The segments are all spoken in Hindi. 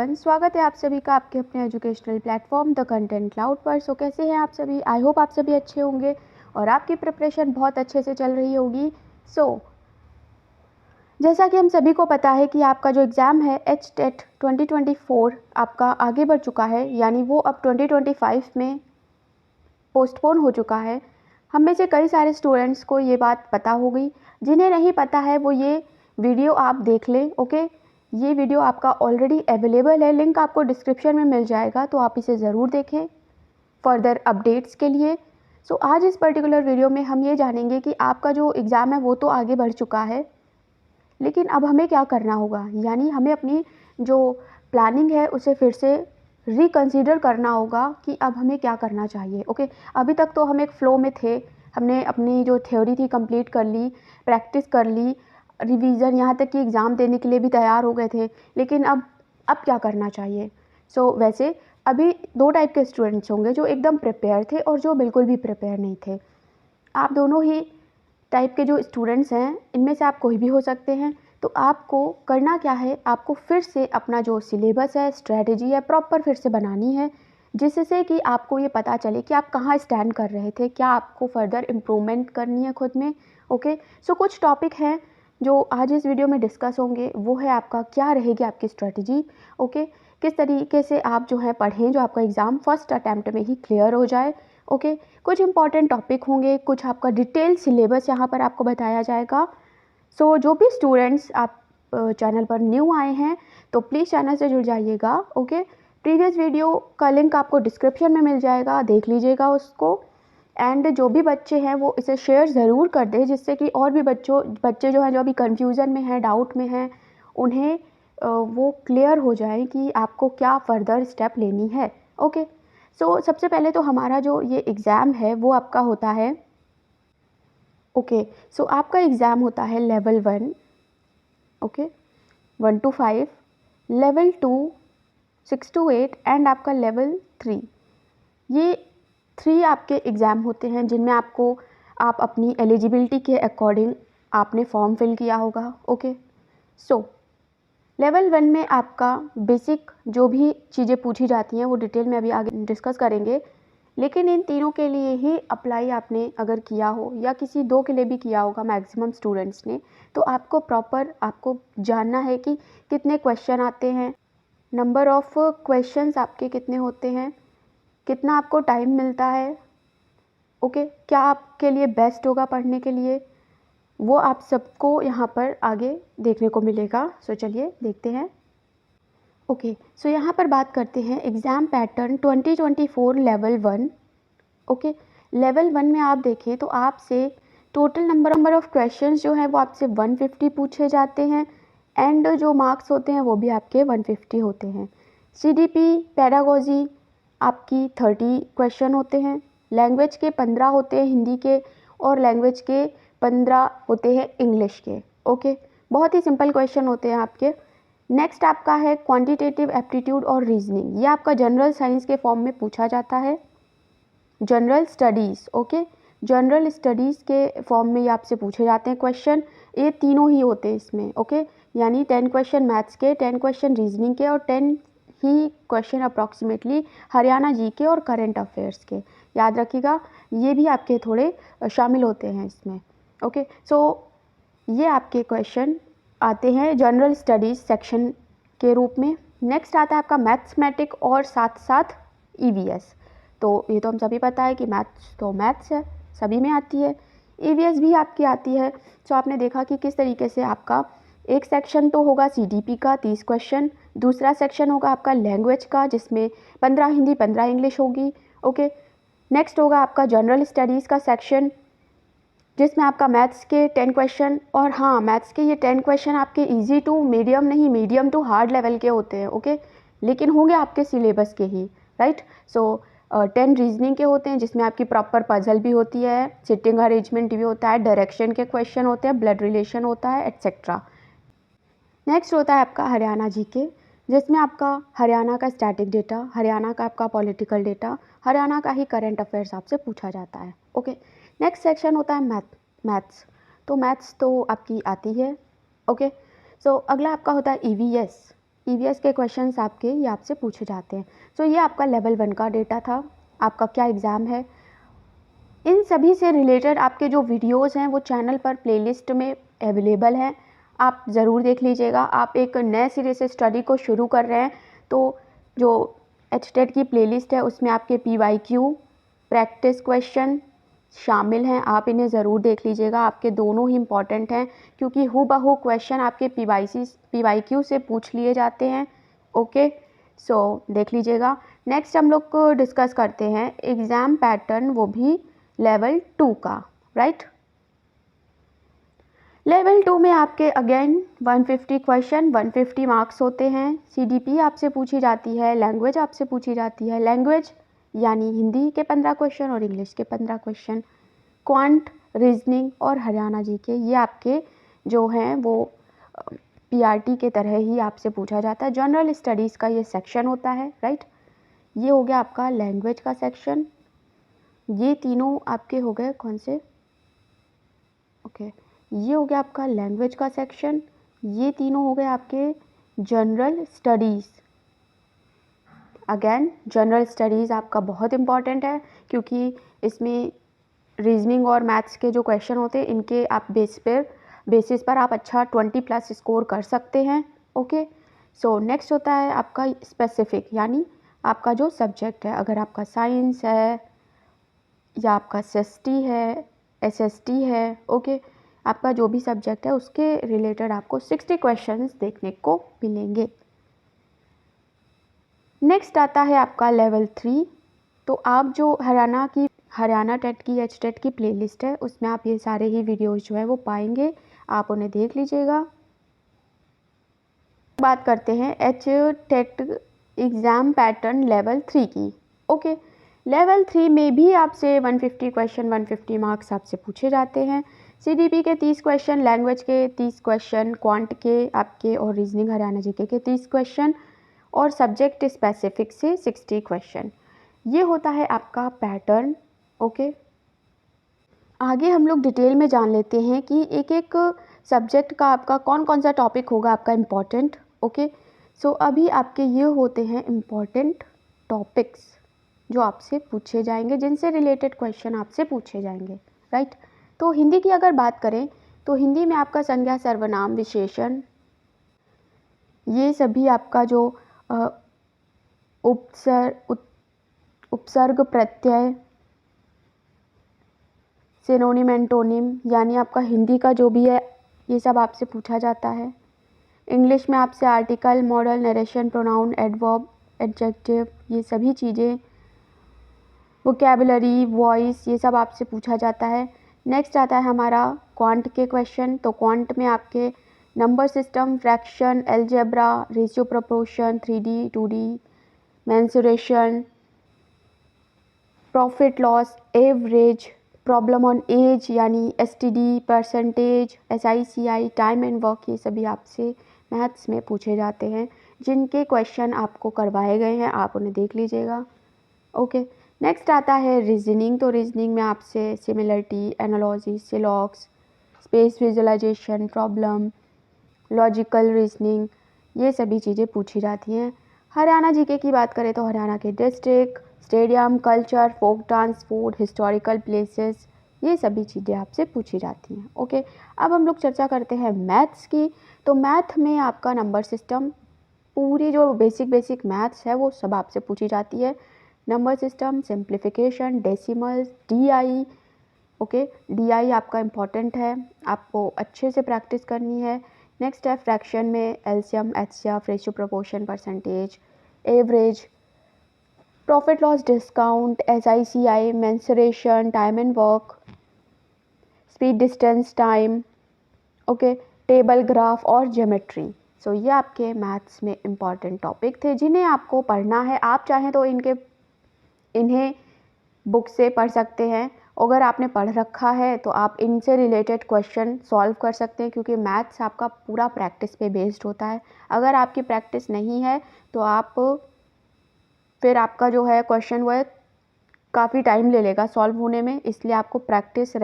एवरीवन, स्वागत है आप सभी का आपके अपने educational platform the content cloud पर। सो कैसे हैं आप सभी? आई होप आप सभी अच्छे होंगे और आपकी प्रिपरेशन बहुत अच्छे से चल रही होगी। जैसा कि हम सभी को पता है कि आपका जो एग्ज़ाम है HTET 2024 आपका आगे बढ़ चुका है, यानी वो अब 2025 में पोस्टपोन हो चुका है। हम में से कई सारे स्टूडेंट्स को ये बात पता होगी, जिन्हें नहीं पता है वो ये वीडियो आप देख लें। ओके, ये वीडियो आपका ऑलरेडी अवेलेबल है, लिंक आपको डिस्क्रिप्शन में मिल जाएगा, तो आप इसे ज़रूर देखें फर्दर अपडेट्स के लिए। आज इस पर्टिकुलर वीडियो में हम ये जानेंगे कि आपका जो एग्ज़ाम है वो तो आगे बढ़ चुका है, लेकिन अब हमें क्या करना होगा, यानी हमें अपनी जो प्लानिंग है उसे फिर से रिकंसीडर करना होगा कि अब हमें क्या करना चाहिए। ओके, अभी तक तो हम एक फ़्लो में थे, हमने अपनी जो थ्योरी थी कंप्लीट कर ली, प्रैक्टिस कर ली, रिवीजन, यहाँ तक कि एग्ज़ाम देने के लिए भी तैयार हो गए थे, लेकिन अब क्या करना चाहिए। वैसे अभी दो टाइप के स्टूडेंट्स होंगे, जो एकदम प्रिपेयर थे और जो बिल्कुल भी प्रिपेयर नहीं थे। आप दोनों ही टाइप के जो स्टूडेंट्स हैं, इनमें से आप कोई भी हो सकते हैं। तो आपको करना क्या है, आपको फिर से अपना जो सिलेबस है, स्ट्रैटेजी है, प्रॉपर फिर से बनानी है, जिससे कि आपको ये पता चले कि आप कहाँ स्टैंड कर रहे थे, क्या आपको फर्दर इम्प्रूवमेंट करनी है खुद में। ओके, कुछ टॉपिक हैं जो आज इस वीडियो में डिस्कस होंगे। वो है आपका क्या रहेगी आपकी स्ट्रैटेजी। ओके, किस तरीके से आप जो है पढ़ें, जो आपका एग्ज़ाम फर्स्ट अटैम्प्ट में ही क्लियर हो जाए। ओके, कुछ इंपॉर्टेंट टॉपिक होंगे, कुछ आपका डिटेल सिलेबस यहाँ पर आपको बताया जाएगा। जो भी स्टूडेंट्स आप चैनल पर न्यू आए हैं तो प्लीज़ चैनल से जुड़ जाइएगा। ओके, प्रीवियस वीडियो का लिंक आपको डिस्क्रिप्शन में मिल जाएगा, देख लीजिएगा उसको। एंड जो भी बच्चे हैं वो इसे शेयर ज़रूर कर दें, जिससे कि और भी बच्चे जो हैं, जो अभी कन्फ्यूज़न में हैं, डाउट में हैं, उन्हें वो क्लियर हो जाए कि आपको क्या फ़र्दर स्टेप लेनी है। ओके, सबसे पहले तो हमारा जो ये एग्ज़ाम है वो आपका होता है। ओके, आपका एग्ज़ाम होता है level 1, okay, 1 to 5, level 2 6 to 8 and आपका लेवल 3। ये 3 आपके एग्ज़ाम होते हैं, जिनमें आप अपनी एलिजिबिलिटी के अकॉर्डिंग आपने फॉर्म फिल किया होगा। ओके, लेवल 1 में आपका बेसिक जो भी चीज़ें पूछी जाती हैं वो डिटेल में अभी आगे डिस्कस करेंगे, लेकिन इन तीनों के लिए ही अप्लाई आपने अगर किया हो या किसी दो के लिए भी किया होगा मैक्सिमम स्टूडेंट्स ने, तो आपको जानना है कि कितने क्वेश्चन आते हैं, नंबर ऑफ़ क्वेश्चंस आपके कितने होते हैं, कितना आपको टाइम मिलता है। ओके, क्या आपके लिए बेस्ट होगा पढ़ने के लिए, वो आप सबको यहाँ पर आगे देखने को मिलेगा। चलिए देखते हैं। ओके, यहाँ पर बात करते हैं exam pattern 2024 level 1। Okay, level 1 में आप देखें तो आपसे टोटल नंबर ऑफ़ क्वेश्चंस जो हैं वो आपसे 150 पूछे जाते हैं, एंड जो मार्क्स होते हैं वो भी आपके 150 होते हैं। CDP पेडागोजी आपकी 30 क्वेश्चन होते हैं, लैंग्वेज के 15 होते हैं हिंदी के, और लैंग्वेज के 15 होते हैं इंग्लिश के। ओके, बहुत ही सिंपल क्वेश्चन होते हैं आपके। नेक्स्ट आपका है क्वांटिटेटिव एप्टीट्यूड और रीजनिंग, ये आपका जनरल साइंस के फॉर्म में पूछा जाता है। General studies, okay, general studies के फॉर्म में ये आपसे पूछे जाते हैं क्वेश्चन। ये तीनों ही होते हैं इसमें। ओके, यानी 10 क्वेश्चन मैथ्स के, 10 क्वेश्चन रीजनिंग के, और 10 ही क्वेश्चन अप्रॉक्सीमेटली हरियाणा जी के और करंट अफेयर्स के। याद रखिएगा, ये भी आपके थोड़े शामिल होते हैं इसमें। ओके, ये आपके क्वेश्चन आते हैं जनरल स्टडीज़ सेक्शन के रूप में। नेक्स्ट आता है आपका मैथमेटिक और साथ साथ EVS। तो ये तो हम सभी पता है कि मैथ्स है, सभी में आती है, EVS भी आपकी आती है। आपने देखा कि किस तरीके से आपका एक सेक्शन तो होगा CDP का 30 क्वेश्चन, दूसरा सेक्शन होगा आपका लैंग्वेज का, जिसमें 15 हिंदी 15 इंग्लिश होगी। ओके, नेक्स्ट होगा आपका जनरल स्टडीज़ का सेक्शन, जिसमें आपका मैथ्स के 10 क्वेश्चन, और हाँ, मैथ्स के ये 10 क्वेश्चन आपके इजी टू मीडियम नहीं, मीडियम टू हार्ड लेवल के होते हैं। ओके, लेकिन होंगे आपके सिलेबस के ही, राइट। 10 रीजनिंग के होते हैं, जिसमें आपकी प्रॉपर पजल भी होती है, सिटिंग अरेंजमेंट भी होता है, डायरेक्शन के क्वेश्चन होते हैं, ब्लड रिलेशन होता है, एट्सेट्रा। नेक्स्ट होता है आपका हरियाणा जीके, जिसमें आपका हरियाणा का स्टैटिक डेटा, हरियाणा का आपका पॉलिटिकल डेटा, हरियाणा का ही करंट अफेयर्स आपसे पूछा जाता है। ओके, नेक्स्ट सेक्शन होता है मैथ्स। तो मैथ्स तो आपकी आती है। ओके, अगला आपका होता है EVS। ईवीएस के क्वेश्चंस आपके ये आपसे पूछे जाते हैं। सो ये आपका लेवल 1 का डेटा था, आपका क्या एग्ज़ाम है। इन सभी से रिलेटेड आपके जो वीडियोस हैं वो चैनल पर प्लेलिस्ट में अवेलेबल हैं, आप ज़रूर देख लीजिएगा। आप एक नए सिरे से स्टडी को शुरू कर रहे हैं तो जो एचटेट की प्लेलिस्ट है उसमें आपके पीवाईक्यू प्रैक्टिस क्वेश्चन शामिल हैं, आप इन्हें ज़रूर देख लीजिएगा। आपके दोनों ही इम्पॉर्टेंट हैं क्योंकि हूबहू क्वेश्चन आपके पीवाईक्यू से पूछ लिए जाते हैं। ओके, सो देख लीजिएगा। नेक्स्ट हम लोग को डिस्कस करते हैं एग्ज़ाम पैटर्न, वो भी लेवल 2 का, राइट। लेवल 2 में आपके अगेन 150 क्वेश्चन, 150 मार्क्स होते हैं। सीडीपी आपसे पूछी जाती है, लैंग्वेज आपसे पूछी जाती है। लैंग्वेज यानी हिंदी के 15 क्वेश्चन और इंग्लिश के 15 क्वेश्चन। क्वांट, रीजनिंग और हरियाणा जी के ये आपके जो हैं वो पीआरटी के तरह ही आपसे पूछा जाता है। जनरल स्टडीज़ का ये सेक्शन होता है, राइट। ये हो गया आपका लैंग्वेज का सेक्शन। ये तीनों आपके हो गए कौन से, ओके, ये हो गया आपका लैंग्वेज का सेक्शन। ये तीनों हो गए आपके general studies. Again general studies आपका बहुत इम्पॉर्टेंट है क्योंकि इसमें रीजनिंग और मैथ्स के जो क्वेश्चन होते हैं इनके आप बेसिस पर आप अच्छा 20+ स्कोर कर सकते हैं। ओके, सो नेक्स्ट होता है आपका स्पेसिफिक, यानी आपका जो सब्जेक्ट है। अगर आपका साइंस है या आपका एसएसटी है, एसएसटी है, ओके, आपका जो भी सब्जेक्ट है उसके रिलेटेड आपको 60 क्वेश्चंस देखने को मिलेंगे। नेक्स्ट आता है आपका लेवल 3। तो आप जो हरियाणा टेट की एचटेट की प्लेलिस्ट है उसमें आप ये सारे ही वीडियोस जो है वो पाएंगे, आप उन्हें देख लीजिएगा। बात करते हैं एचटेट एग्ज़ाम पैटर्न लेवल 3 की। ओके, लेवल 3 में भी आपसे 150 क्वेश्चन, 150 मार्क्स आपसे पूछे जाते हैं। सीडीपी के 30 क्वेश्चन, लैंग्वेज के 30 क्वेश्चन, क्वांट के आपके और रीजनिंग हरियाणा जीके के 30 क्वेश्चन और सब्जेक्ट स्पेसिफिक से 60 क्वेश्चन। ये होता है आपका पैटर्न। ओके, आगे हम लोग डिटेल में जान लेते हैं कि एक एक सब्जेक्ट का आपका कौन कौन सा टॉपिक होगा आपका इम्पॉर्टेंट। ओके, सो अभी आपके ये होते हैं इम्पॉर्टेंट टॉपिक्स जो आपसे पूछे जाएंगे, जिनसे रिलेटेड क्वेश्चन आपसे पूछे जाएंगे, राइट। तो हिंदी की अगर बात करें तो हिंदी में आपका संज्ञा, सर्वनाम, विशेषण, ये सभी आपका जो उपसर्ग, प्रत्यय, सिनोनिम, एंटोनिम, यानी आपका हिंदी का जो भी है ये सब आपसे पूछा जाता है। इंग्लिश में आपसे article, model, narration, pronoun, adverb, adjective, ये सभी चीज़ें, वोकैबुलरी, वॉइस, ये सब आपसे पूछा जाता है। नेक्स्ट आता है हमारा क्वांट के क्वेश्चन। तो क्वांट में आपके number system, fraction, algebra, ratio, proportion, 3D, 2D, mensuration, profit loss, average, problem on age यानी STD, percentage, SICI, time and work, ये सभी आपसे मैथ्स में पूछे जाते हैं, जिनके क्वेश्चन आपको करवाए गए हैं, आप उन्हें देख लीजिएगा। ओके, नेक्स्ट आता है रीजनिंग। तो रीजनिंग में आपसे similarity, analogy, syllogism, space visualisation, problem, logical reasoning, ये सभी चीज़ें पूछी जाती हैं। हरियाणा जीके की बात करें तो हरियाणा के district, stadium, culture, folk dance, food, historical places, ये सभी चीज़ें आपसे पूछी जाती हैं। ओके, अब हम लोग चर्चा करते हैं मैथ्स की। तो मैथ में आपका नंबर सिस्टम, पूरी जो बेसिक मैथ्स है वो सब आपसे पूछी जाती है। Number system, simplification, decimals, DI. Okay, DI आपका इम्पॉर्टेंट है, आपको अच्छे से प्रैक्टिस करनी है। नेक्स्ट है फ्रैक्शन में LCM, HCF, ratio, proportion, percentage, average, profit loss, discount, SICI, mensuration, time and work, speed, distance, time, okay, table, graph और ज्योमेट्री। सो ये आपके मैथ्स में इम्पॉर्टेंट टॉपिक थे जिन्हें आपको पढ़ना है। आप चाहें तो इन्हें बुक से पढ़ सकते हैं। अगर आपने पढ़ रखा है तो आप इनसे रिलेटेड क्वेश्चन सॉल्व कर सकते हैं, क्योंकि मैथ्स आपका पूरा प्रैक्टिस पे बेस्ड होता है। अगर आपकी प्रैक्टिस नहीं है तो फिर आपका जो है क्वेश्चन वो है काफ़ी टाइम ले लेगा सॉल्व होने में, इसलिए आपको प्रैक्टिस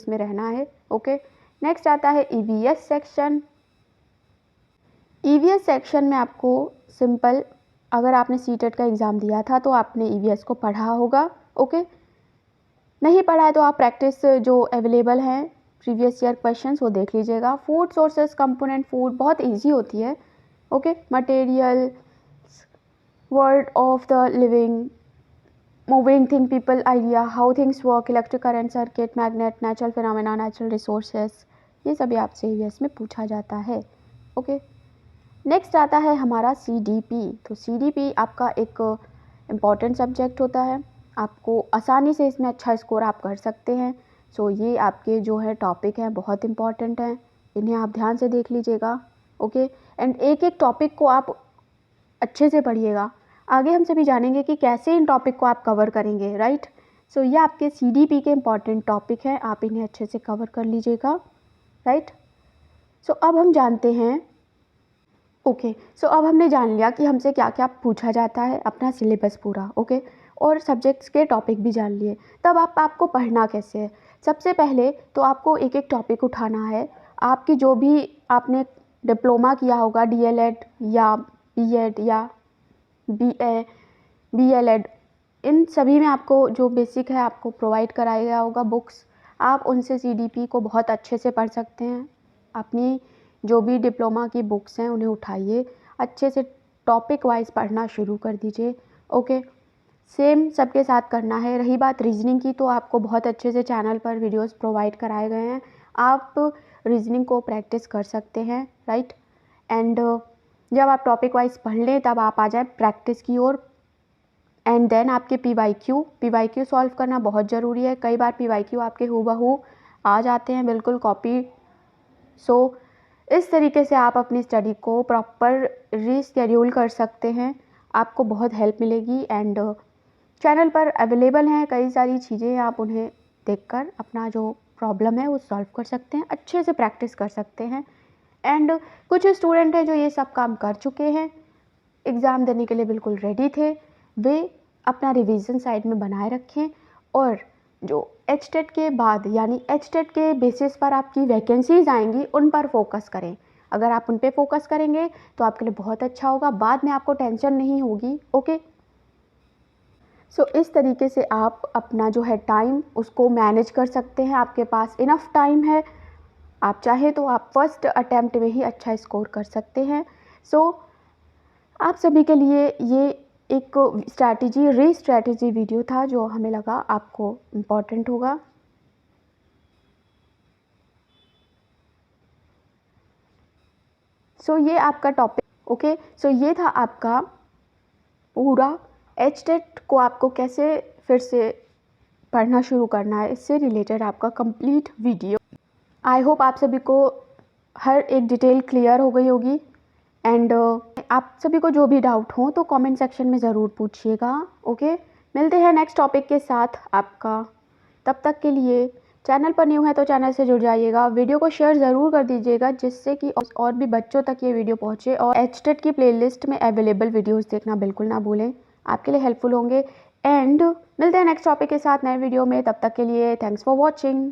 में रहना है। ओके, नेक्स्ट आता है ईवीएस सेक्शन। ईवीएस सेक्शन में आपको सिंपल, अगर आपने सीटेट का एग्ज़ाम दिया था तो आपने ईवीएस को पढ़ा होगा, ओके। नहीं पढ़ा है तो आप प्रैक्टिस जो अवेलेबल हैं प्रीवियस ईयर क्वेश्चंस वो देख लीजिएगा। फूड सोर्सेस, कंपोनेंट फूड बहुत इजी होती है, okay. Material, world of the living, moving thing, people, idea, how things work, electric current, circuit, magnet, natural phenomena, natural resources, ये सभी आपसे ईवीएस में पूछा जाता है, ओके। नेक्स्ट आता है हमारा सीडीपी। तो सीडीपी आपका एक इम्पॉर्टेंट सब्जेक्ट होता है, आपको आसानी से इसमें अच्छा स्कोर आप कर सकते हैं। सो ये आपके जो है टॉपिक हैं बहुत इम्पॉर्टेंट हैं, इन्हें आप ध्यान से देख लीजिएगा, ओके। एंड एक एक टॉपिक को आप अच्छे से पढ़िएगा। आगे हम सभी जानेंगे कि कैसे इन टॉपिक को आप कवर करेंगे, राइट। सो ये आपके सीडीपी के इम्पॉर्टेंट टॉपिक हैं, आप इन्हें अच्छे से कवर कर लीजिएगा, राइट। सो अब हम जानते हैं, ओके। सो अब हमने जान लिया कि हमसे क्या क्या पूछा जाता है, अपना सिलेबस पूरा, ओके, और सब्जेक्ट्स के टॉपिक भी जान लिए। तब आपको पढ़ना कैसे है। सबसे पहले तो आपको एक एक टॉपिक उठाना है। आपकी जो भी आपने डिप्लोमा किया होगा, डीएलएड या बीएड या बीए, बीएलएड, इन सभी में आपको जो बेसिक है आपको प्रोवाइड कराया गया होगा बुक्स। आप उनसे सीडीपी को बहुत अच्छे से पढ़ सकते हैं। अपनी जो भी डिप्लोमा की बुक्स हैं उन्हें उठाइए, अच्छे से टॉपिक वाइज पढ़ना शुरू कर दीजिए, ओके। सेम सबके साथ करना है। रही बात रीजनिंग की, तो आपको बहुत अच्छे से चैनल पर वीडियोस प्रोवाइड कराए गए हैं, आप रीजनिंग को प्रैक्टिस कर सकते हैं, राइट। एंड जब आप टॉपिक वाइज पढ़ लें तब आप आ जाएं प्रैक्टिस की ओर। एंड देन आपके पीवाईक्यू सॉल्व करना बहुत ज़रूरी है। कई बार पीवाईक्यू आपके हूबहू आ जाते हैं, बिल्कुल कॉपी। सो इस तरीके से आप अपनी स्टडी को प्रॉपर रीस्केड्यूल कर सकते हैं, आपको बहुत हेल्प मिलेगी। एंड चैनल पर अवेलेबल हैं कई सारी चीज़ें, आप उन्हें देखकर अपना जो प्रॉब्लम है वो सॉल्व कर सकते हैं, अच्छे से प्रैक्टिस कर सकते हैं। एंड कुछ स्टूडेंट हैं जो ये सब काम कर चुके हैं, एग्ज़ाम देने के लिए बिल्कुल रेडी थे, वे अपना रिवीजन साइड में बनाए रखें। और जो एचटेट के बाद यानी एचटेट के बेसिस पर आपकी वैकेंसीज़ आएंगी उन पर फोकस करें। अगर आप उन पे फोकस करेंगे तो आपके लिए बहुत अच्छा होगा, बाद में आपको टेंशन नहीं होगी, ओके। सो इस तरीके से आप अपना जो है टाइम उसको मैनेज कर सकते हैं, आपके पास इनफ टाइम है। आप चाहे तो आप फर्स्ट अटैम्प्ट में ही अच्छा स्कोर कर सकते हैं। सो आप सभी के लिए ये एक स्ट्रैटेजी वीडियो था जो हमें लगा आपको इम्पॉर्टेंट होगा। सो ये आपका टॉपिक, ओके। सो ये था आपका पूरा एचटेट को आपको कैसे फिर से पढ़ना शुरू करना है, इससे रिलेटेड आपका कंप्लीट वीडियो। आई होप आप सभी को हर एक डिटेल क्लियर हो गई होगी। एंड आप सभी को जो भी डाउट हो तो कमेंट सेक्शन में ज़रूर पूछिएगा, ओके। मिलते हैं नेक्स्ट टॉपिक के साथ आपका, तब तक के लिए चैनल पर न्यू है तो चैनल से जुड़ जाइएगा, वीडियो को शेयर ज़रूर कर दीजिएगा जिससे कि और भी बच्चों तक ये वीडियो पहुँचे। और एचटेट की प्लेलिस्ट में अवेलेबल वीडियोस देखना बिल्कुल ना भूलें, आपके लिए हेल्पफुल होंगे। एंड मिलते हैं नेक्स्ट टॉपिक के साथ नए वीडियो में, तब तक के लिए थैंक्स फॉर वॉचिंग।